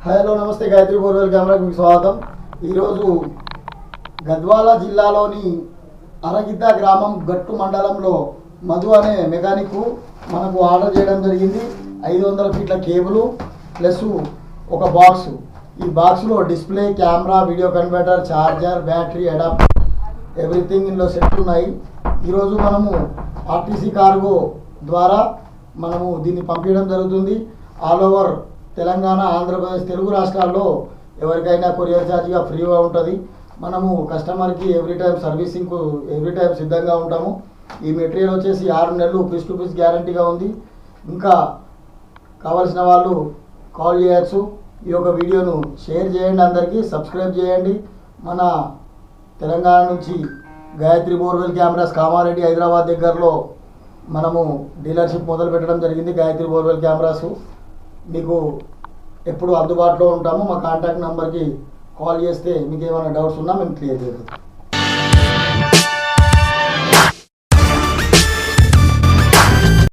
Hello నమస్తే Gayatri borewell కెమెరాకి మీకు స్వాగతం. ఈరోజు గద్వాల జిల్లాలోని అరగిద్ద గ్రామం గట్టు మండలంలో మధు అనే మెకానిక్ మనకు ఆర్డర్ చేయడం జరిగింది. 500 ఫీట్ల కేబుల్ ప్లస్ ఒక బాక్స్. ఈ బాక్స్లో display, camera, video converter, charger, battery, adapter everything ఇందులో సెట్ ఉన్నాయి. ఈరోజు మనము ఆర్టీసీ కార్గో ద్వారా మనము దీన్ని పంపించడం జరుగుతుంది. ఆల్ ఓవర్ తెలంగాణ, ఆంధ్రప్రదేశ్, తెలుగు రాష్ట్రాల్లో ఎవరికైనా కొరియర్ ఛార్జ్గా ఫ్రీగా ఉంటుంది. మనము కస్టమర్కి ఎవ్రీ టైం సర్వీసింగ్కు ఎవ్రీ టైం సిద్ధంగా ఉంటాము. ఈ మెటీరియల్ వచ్చేసి 6 నెలలు పీస్ టు పీస్ గ్యారంటీగా ఉంది. ఇంకా కావాల్సిన వాళ్ళు కాల్ చేయొచ్చు. ఈ యొక్క వీడియోను షేర్ చేయండి, అందరికీ సబ్స్క్రైబ్ చేయండి. మన తెలంగాణ నుంచి గాయత్రి బోర్వెల్ కెమెరాస్ కామారెడ్డి, హైదరాబాద్ దగ్గరలో మనము డీలర్షిప్ మొదలు పెట్టడం జరిగింది. గాయత్రి బోర్వెల్ కెమెరాస్ మీకు ఎప్పుడు అందుబాటులో ఉంటాము. మా కాంటాక్ట్ నెంబర్కి కాల్ చేస్తే మీకు ఏమైనా డౌట్స్ ఉన్నా మేము క్లియర్ చేస్తాం.